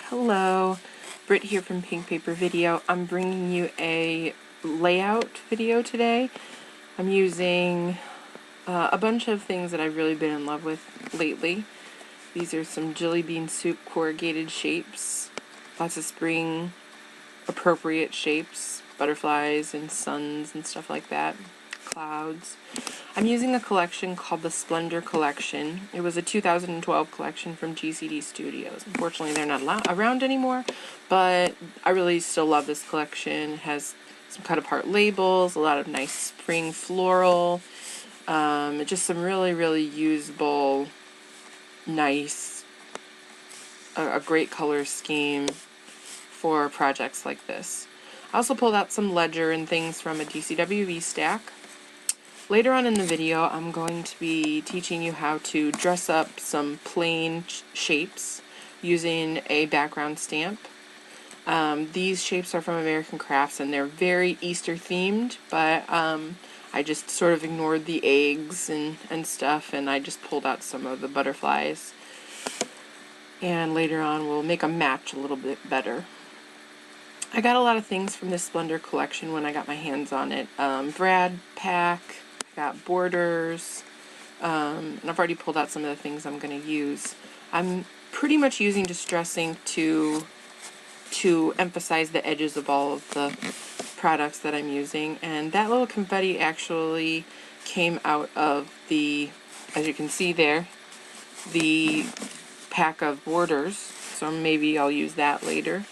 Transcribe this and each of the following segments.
Hello, Britt here from Pink Paper Video. I'm bringing you a layout video today. I'm using a bunch of things that I've really been in love with lately. These are some jelly bean soup corrugated shapes, lots of spring appropriate shapes, butterflies and suns and stuff like that, clouds. I'm using a collection called the Splendor Collection. It was a 2012 collection from GCD Studios. Unfortunately, they're not around anymore, but I really still love this collection. It has some cut-apart labels, a lot of nice spring floral, just some really, really usable, nice, a great color scheme for projects like this. I also pulled out some ledger and things from a DCWV stack. Later on in the video, I'm going to be teaching you how to dress up some plain shapes using a background stamp. These shapes are from American Crafts and they're very Easter themed, but I just sort of ignored the eggs and stuff, and I just pulled out some of the butterflies. And later on, we'll make a match a little bit better. I got a lot of things from this Splendor collection when I got my hands on it. Brad pack. Got borders, and I've already pulled out some of the things I'm going to use. I'm pretty much using distressing to emphasize the edges of all of the products that I'm using, and that little confetti actually came out of the, as you can see there, the pack of borders, so maybe I'll use that later.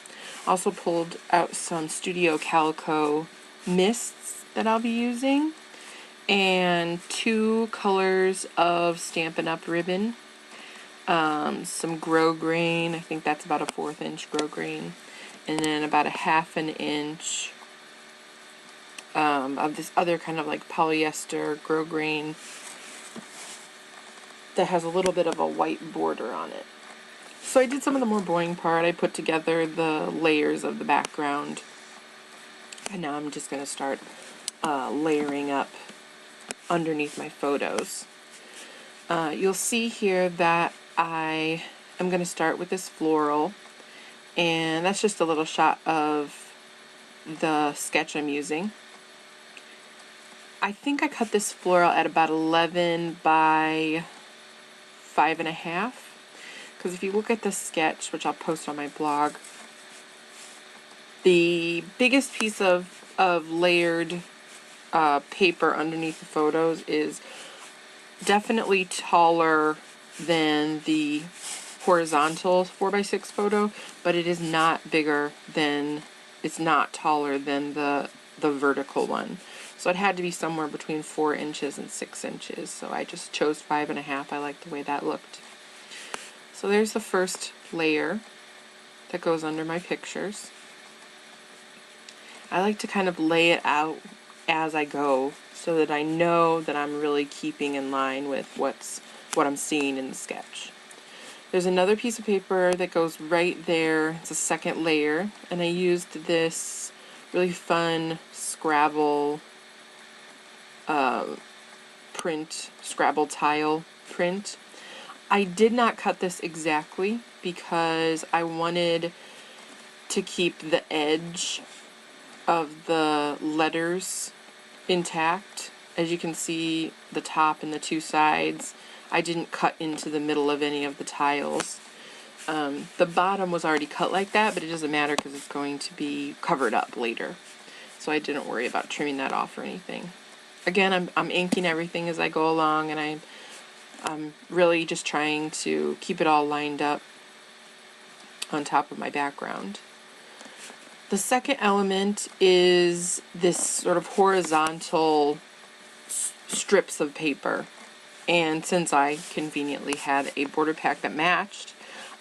Also pulled out some Studio Calico mists that I'll be using, and 2 colors of Stampin' Up! Ribbon, some grosgrain. I think that's about a 1/4 inch grosgrain, and then about a 1/2 inch of this other kind of like polyester grosgrain that has a little bit of a white border on it. So I did some of the more boring part. I put together the layers of the background, and now I'm just going to start layering up underneath my photos. You'll see here that I am going to start with this floral, and that's just a little shot of the sketch I'm using. I think I cut this floral at about 11 by 5.5, because if you look at the sketch, which I'll post on my blog, the biggest piece of layered paper underneath the photos is definitely taller than the horizontal 4x6 photo, but it is not bigger than, it's not taller than the vertical one. So it had to be somewhere between 4 inches and 6 inches. So I just chose 5.5. I like the way that looked. So there's the first layer that goes under my pictures. I like to kind of lay it out as I go so that I know that I'm really keeping in line with what I'm seeing in the sketch. There's another piece of paper that goes right there. It's a second layer, and I used this really fun Scrabble print, Scrabble tile print. I did not cut this exactly because I wanted to keep the edge of the letters intact. As you can see, the top and the 2 sides, I didn't cut into the middle of any of the tiles. The bottom was already cut like that, but it doesn't matter because it's going to be covered up later. So I didn't worry about trimming that off or anything. Again, I'm inking everything as I go along, and I'm really just trying to keep it all lined up on top of my background. The second element is this sort of horizontal strips of paper, and since I conveniently had a border pack that matched,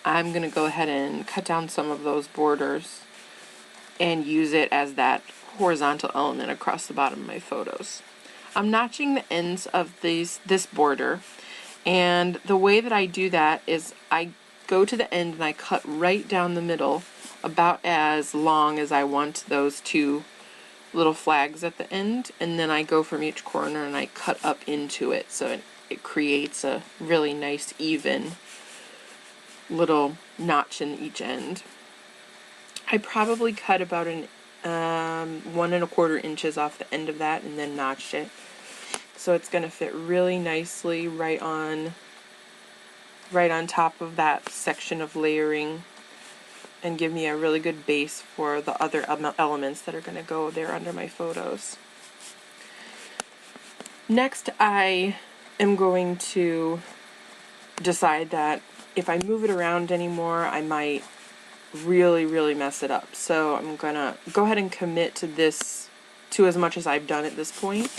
I'm going to go ahead and cut down some of those borders and use it as that horizontal element across the bottom of my photos. I'm notching the ends of this border, and the way that I do that is I go to the end and I cut right down the middle, about as long as I want those 2 little flags at the end, and then I go from each corner and I cut up into it, so it creates a really nice even little notch in each end. I probably cut about an 1¼ inches off the end of that and then notched it. So it's going to fit really nicely right on top of that section of layering and give me a really good base for the other elements that are going to go there under my photos. Next, I am going to decide that if I move it around anymore, I might really mess it up. So I'm gonna go ahead and commit to this, to as much as I've done at this point.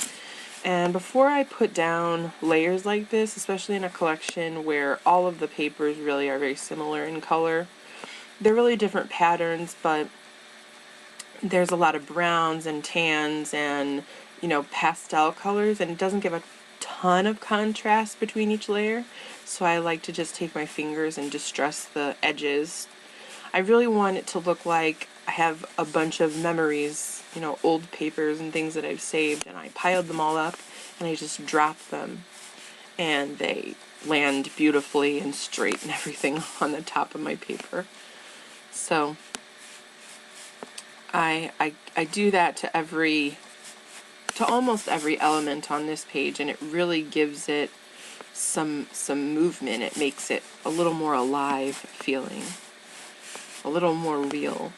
And before I put down layers like this, especially in a collection where all of the papers really are very similar in color, they're really different patterns, but there's a lot of browns and tans and, you know, pastel colors, and it doesn't give a ton of contrast between each layer. So I like to just take my fingers and distress the edges. I really want it to look like I have a bunch of memories, you know, old papers and things that I've saved, and I piled them all up and I just dropped them and they land beautifully and straight and everything on the top of my paper. So I do that to almost every element on this page, and it really gives it some movement. It makes it a little more alive feeling, a little more real.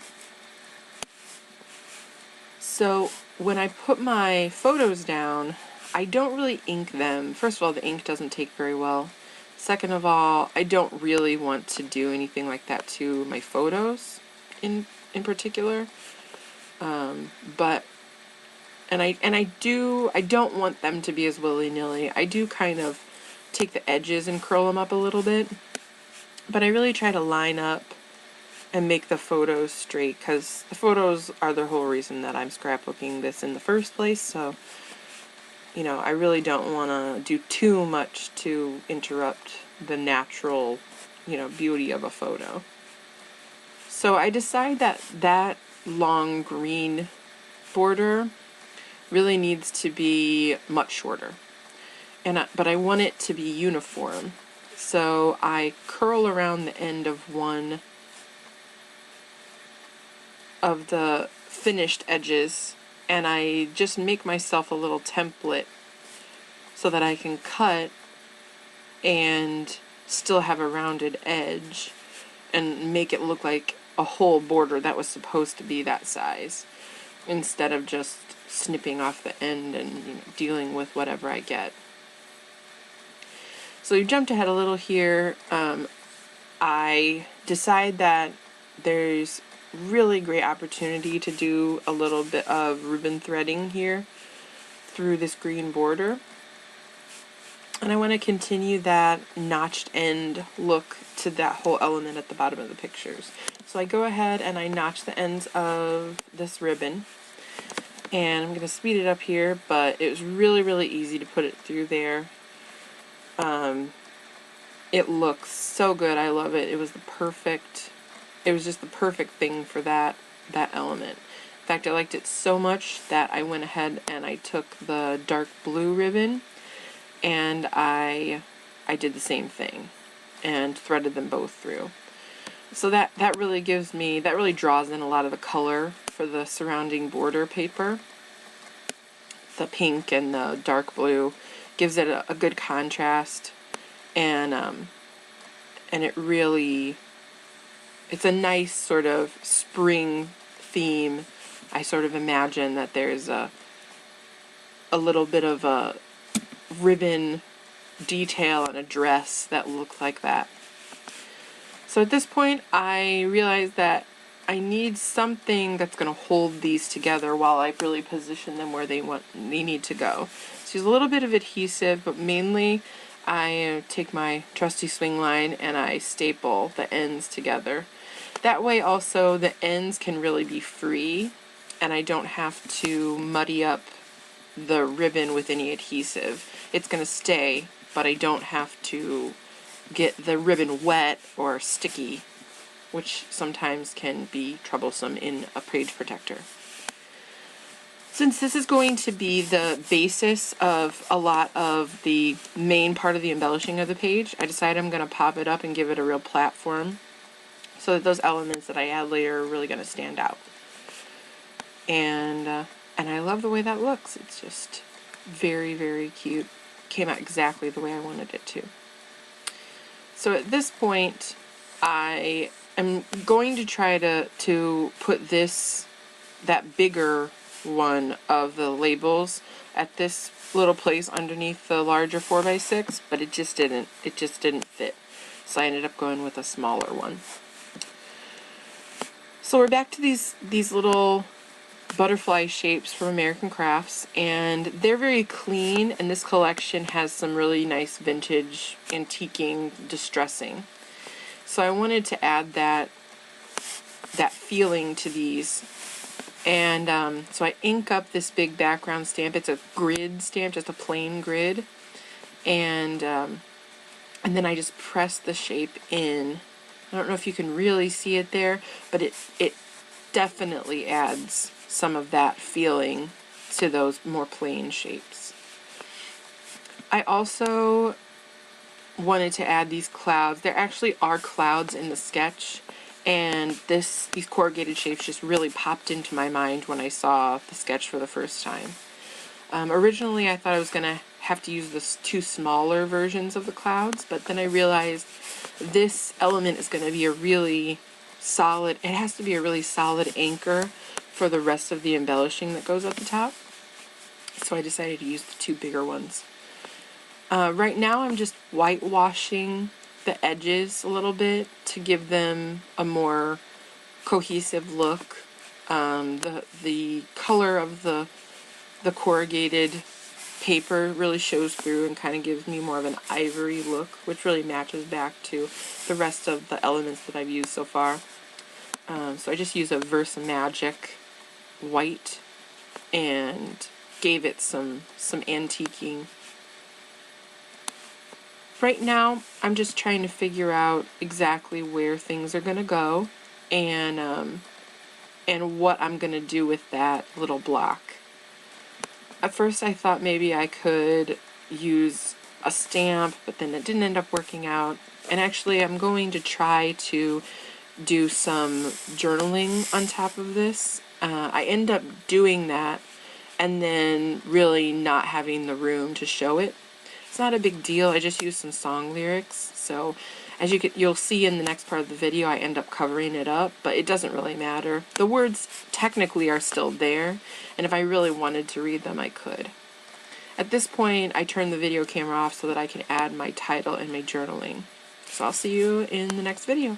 So when I put my photos down, I don't really ink them. First of all, the ink doesn't take very well. Second of all, I don't really want to do anything like that to my photos in particular. I don't want them to be as willy-nilly. I do kind of take the edges and curl them up a little bit, but I really try to line up and make the photos straight, because the photos are the whole reason that I'm scrapbooking this in the first place. So, you know, I really don't want to do too much to interrupt the natural, you know, beauty of a photo. So I decide that that long green border really needs to be much shorter, but I want it to be uniform. So I curl around the end of one of the finished edges, and I just make myself a little template so that I can cut and still have a rounded edge and make it look like a whole border that was supposed to be that size, instead of just snipping off the end and, you know, dealing with whatever I get. So you jumped ahead a little here. I decide that there's really great opportunity to do a little bit of ribbon threading here through this green border, and I want to continue that notched end look to that whole element at the bottom of the pictures. So I go ahead and I notch the ends of this ribbon, and I'm going to speed it up here, but it was really easy to put it through there. It looks so good. I love it. It was just the perfect thing for that element. In fact, I liked it so much that I went ahead and I took the dark blue ribbon and I did the same thing and threaded them both through. So that really draws in a lot of the color for the surrounding border paper. The pink and the dark blue gives it a good contrast, and it's a nice sort of spring theme. I sort of imagine that there's a little bit of a ribbon detail on a dress that looks like that. So at this point, I realize that I need something that's going to hold these together while I really position them where they need to go. So use a little bit of adhesive, but mainly I take my trusty swing line and I staple the ends together. That way also the ends can really be free, and I don't have to muddy up the ribbon with any adhesive. It's going to stay, but I don't have to get the ribbon wet or sticky, which sometimes can be troublesome in a page protector. Since this is going to be the basis of a lot of the main part of the embellishing of the page, I decided I'm going to pop it up and give it a real platform so that those elements that I add later are really going to stand out. And I love the way that looks. It's just very, very cute. Came out exactly the way I wanted it to. So at this point, I am going to try to put that bigger one of the labels at this little place underneath the larger 4x6, but it just didn't fit. So I ended up going with a smaller one. So we're back to these little butterfly shapes from American Crafts, and they're very clean, and this collection has some really nice vintage antiquing distressing. So I wanted to add that feeling to these. And so I ink up this big background stamp. It's a grid stamp, just a plain grid. And then I just press the shape in. I don't know if you can really see it there, but it definitely adds some of that feeling to those more plain shapes. I also wanted to add these clouds. There actually are clouds in the sketch, and these corrugated shapes just really popped into my mind when I saw the sketch for the first time. Originally I thought I was going to have to use the two smaller versions of the clouds, but then I realized this element is going to be a really solid, it has to be a really solid anchor for the rest of the embellishing that goes at the top. So I decided to use the two bigger ones. Right now I'm just whitewashing the edges a little bit to give them a more cohesive look. The color of the corrugated paper really shows through and kind of gives me more of an ivory look, which really matches back to the rest of the elements that I've used so far. So I just use a Versa Magic white and gave it some antiquing. Right now I'm just trying to figure out exactly where things are going to go and what I'm going to do with that little block. At first I thought maybe I could use a stamp, but then it didn't end up working out. And actually I'm going to try to do some journaling on top of this. I end up doing that and then really not having the room to show it. It's not a big deal. I just used some song lyrics. So as you'll see in the next part of the video, I end up covering it up, but it doesn't really matter. The words technically are still there, and if I really wanted to read them, I could. At this point, I turned the video camera off so that I can add my title and my journaling. So I'll see you in the next video.